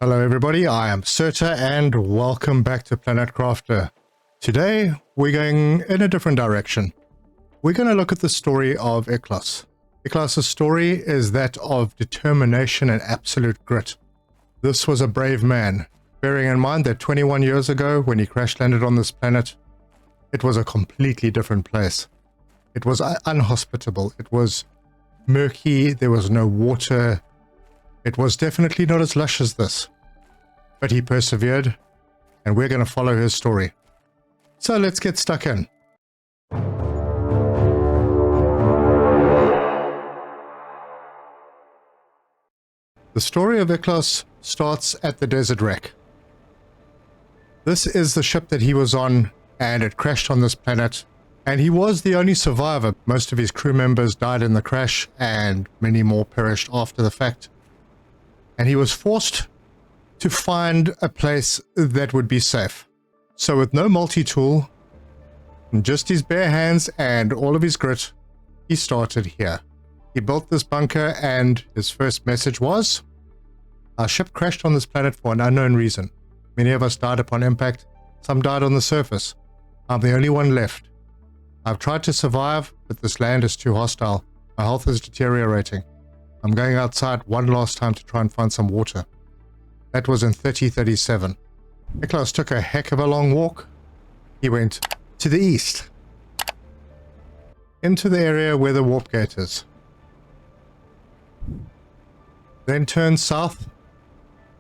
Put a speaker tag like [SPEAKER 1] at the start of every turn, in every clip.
[SPEAKER 1] Hello everybody, I am Serta and welcome back to Planet Crafter. Today we're going in a different direction. We're going to look at the story of Ikhlas. Ikhlas' story is that of determination and absolute grit. This was a brave man, bearing in mind that 21 years ago when he crash landed on this planet, it was a completely different place. It was unhospitable, it was murky, there was no water. It was definitely not as lush as this. But he persevered, and we're going to follow his story. So let's get stuck in. The story of Ikhlas starts at the desert wreck. This is the ship that he was on, and it crashed on this planet. And he was the only survivor. Most of his crew members died in the crash, and many more perished after the fact. And he was forced to find a place that would be safe. So with no multi-tool, just his bare hands and all of his grit, he started here. He built this bunker, and his first message was, our ship crashed on this planet for an unknown reason. Many of us died upon impact, some died on the surface. I'm the only one left. I've tried to survive, but this land is too hostile. My health is deteriorating. I'm going outside one last time to try and find some water. That was in 3037. Ikhlas took a heck of a long walk. He went to the east, into the area where the warp gate is. Then turned south,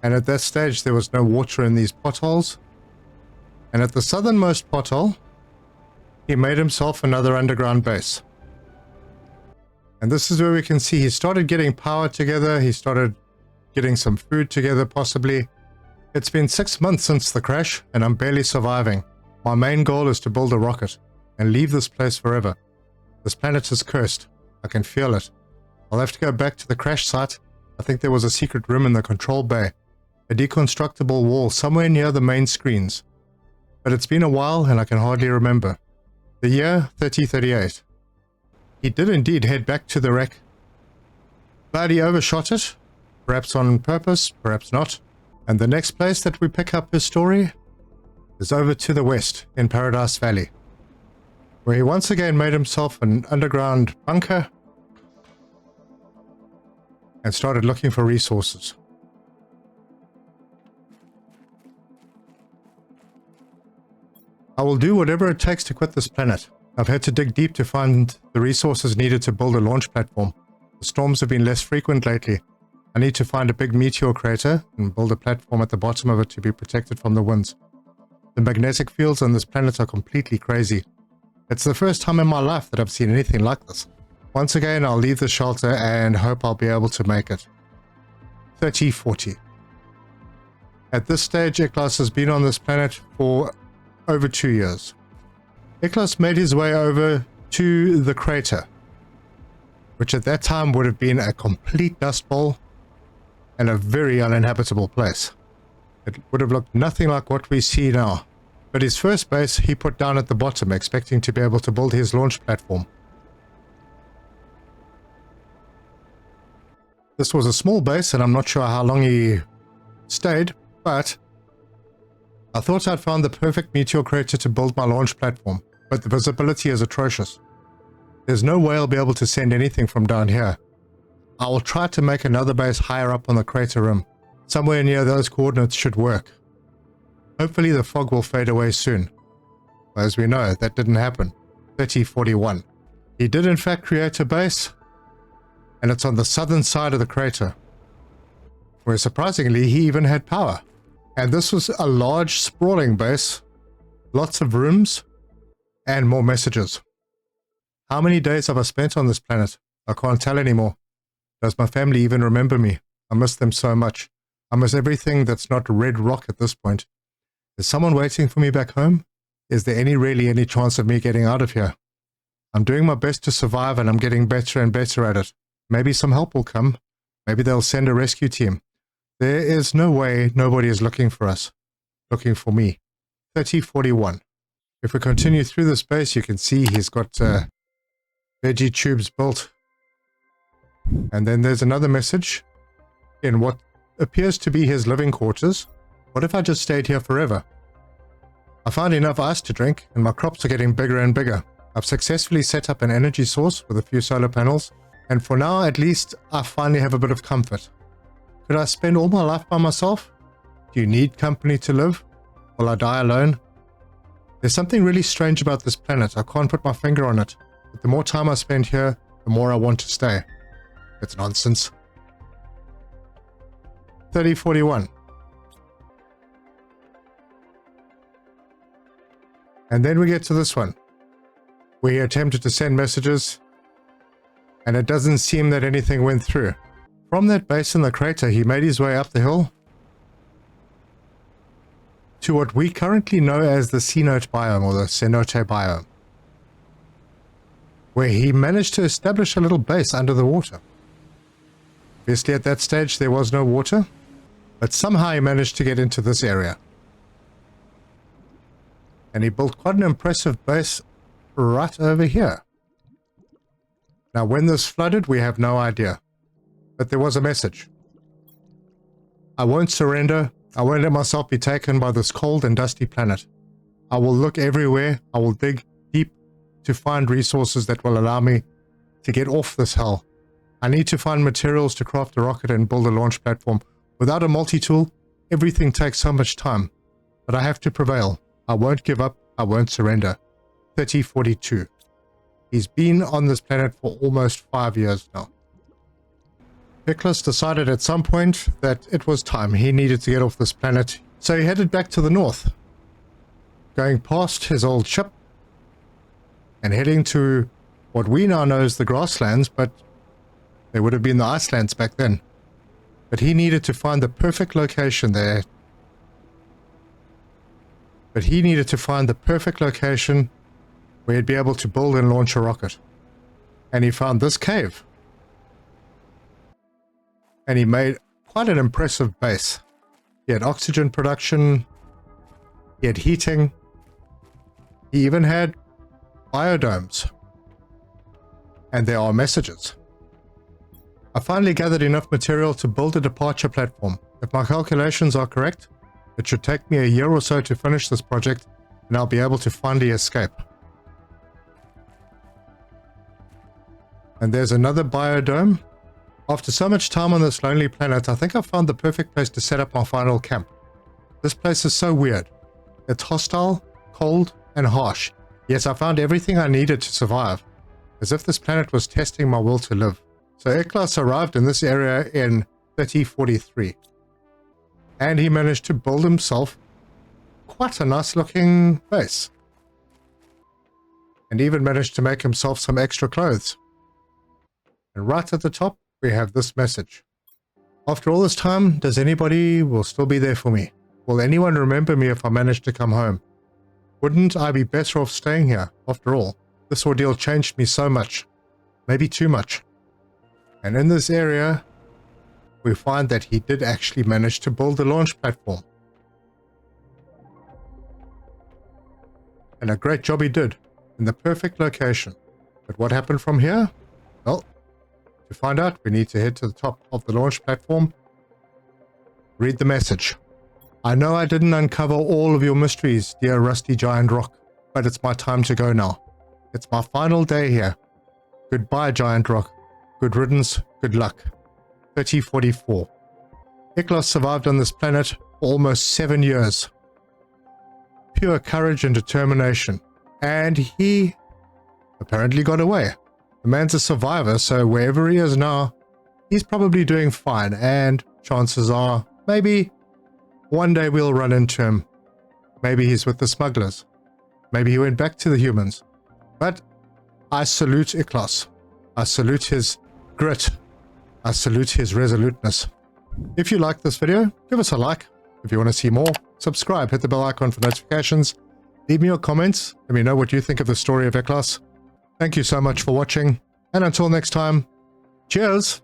[SPEAKER 1] and at that stage there was no water in these potholes. And at the southernmost pothole, he made himself another underground base. And this is where we can see he started getting power together, he started getting some food together possibly. It's been 6 months since the crash, and I'm barely surviving. My main goal is to build a rocket and leave this place forever. This planet is cursed. I can feel it. I'll have to go back to the crash site. I think there was a secret room in the control bay, a deconstructible wall somewhere near the main screens. But it's been a while and I can hardly remember. The year 3038. He did indeed head back to the wreck, but he overshot it, perhaps on purpose, perhaps not. And the next place that we pick up his story is over to the west in Paradise Valley, where he once again made himself an underground bunker and started looking for resources. I will do whatever it takes to quit this planet. I've had to dig deep to find the resources needed to build a launch platform. The storms have been less frequent lately. I need to find a big meteor crater and build a platform at the bottom of it to be protected from the winds. The magnetic fields on this planet are completely crazy. It's the first time in my life that I've seen anything like this. Once again, I'll leave the shelter and hope I'll be able to make it. 3040. At this stage, Ikhlas has been on this planet for over 2 years. Ikhlas made his way over to the crater, which at that time would have been a complete dust bowl and a very uninhabitable place. It would have looked nothing like what we see now. But his first base he put down at the bottom, expecting to be able to build his launch platform. This was a small base, and I'm not sure how long he stayed, but I thought I'd found the perfect meteor crater to build my launch platform, but the visibility is atrocious. There's no way I'll be able to send anything from down here. I will try to make another base higher up on the crater rim. Somewhere near those coordinates should work. Hopefully the fog will fade away soon. As we know, that didn't happen. 3041. He did in fact create a base, and it's on the southern side of the crater, where surprisingly he even had power. And this was a large sprawling base, lots of rooms, and more messages. How many days have I spent on this planet? I can't tell anymore. Does my family even remember me? I miss them so much. I miss everything that's not red rock at this point. Is someone waiting for me back home? Is there really any chance of me getting out of here? I'm doing my best to survive, and I'm getting better and better at it. Maybe some help will come. Maybe they'll send a rescue team. There is no way nobody is looking for us. Looking for me. 3041. If we continue through the space, you can see he's got veggie tubes built. And then there's another message in what appears to be his living quarters. What if I just stayed here forever? I found enough ice to drink, and my crops are getting bigger and bigger. I've successfully set up an energy source with a few solar panels, and for now at least, I finally have a bit of comfort. Could I spend all my life by myself? Do you need company to live? Will I die alone? There's something really strange about this planet. I can't put my finger on it, but the more time I spend here, the more I want to stay. It's nonsense. 3041. And then we get to this one, where he attempted to send messages, and it doesn't seem that anything went through. From that base in the crater, he made his way up the hill to what we currently know as the cenote biome, or the cenote biome, where he managed to establish a little base under the water. Obviously at that stage there was no water, but somehow he managed to get into this area. And he built quite an impressive base right over here. Now when this flooded, we have no idea. But there was a message. I won't surrender. I won't let myself be taken by this cold and dusty planet. I will look everywhere. I will dig deep to find resources that will allow me to get off this hell. I need to find materials to craft a rocket and build a launch platform. Without a multi-tool, everything takes so much time. But I have to prevail. I won't give up. I won't surrender. 3042. He's been on this planet for almost 5 years now. Ikhlas decided at some point that it was time. He needed to get off this planet. So he headed back to the north, going past his old ship and heading to what we now know as the grasslands, but they would have been the icelands back then. But he needed to find the perfect location there. But he needed to find the perfect location where he'd be able to build and launch a rocket. And he found this cave. And he made quite an impressive base. He had oxygen production, he had heating, he even had biodomes. And there are messages. I finally gathered enough material to build a departure platform. If my calculations are correct, it should take me a year or so to finish this project, and I'll be able to finally escape. And there's another biodome. After so much time on this lonely planet, I think I found the perfect place to set up my final camp. This place is so weird. It's hostile, cold, and harsh. Yet I found everything I needed to survive, as if this planet was testing my will to live. So Ikhlas arrived in this area in 3043. And he managed to build himself quite a nice looking base. And even managed to make himself some extra clothes. And right at the top, we have this message. After all this time, does anybody will still be there for me? Will anyone remember me if I manage to come home? Wouldn't I be better off staying here? After all, this ordeal changed me so much. Maybe too much. And in this area, we find that he did actually manage to build a launch platform. And a great job he did, in the perfect location. But what happened from here? Well, to find out, we need to head to the top of the launch platform. Read the message. I know I didn't uncover all of your mysteries, dear rusty giant rock, but it's my time to go now. It's my final day here. Goodbye, giant rock. Good riddance, good luck. 3044. Ikhlas survived on this planet for almost 7 years. Pure courage and determination. And he apparently got away. The man's a survivor, so wherever he is now, he's probably doing fine, and chances are, maybe one day we'll run into him. Maybe he's with the smugglers. Maybe he went back to the humans. But I salute Ikhlas. I salute his grit. I salute his resoluteness. If you like this video, give us a like. If you want to see more, subscribe, hit the bell icon for notifications. Leave me your comments. Let me know what you think of the story of Ikhlas. Thank you so much for watching, and until next time, cheers!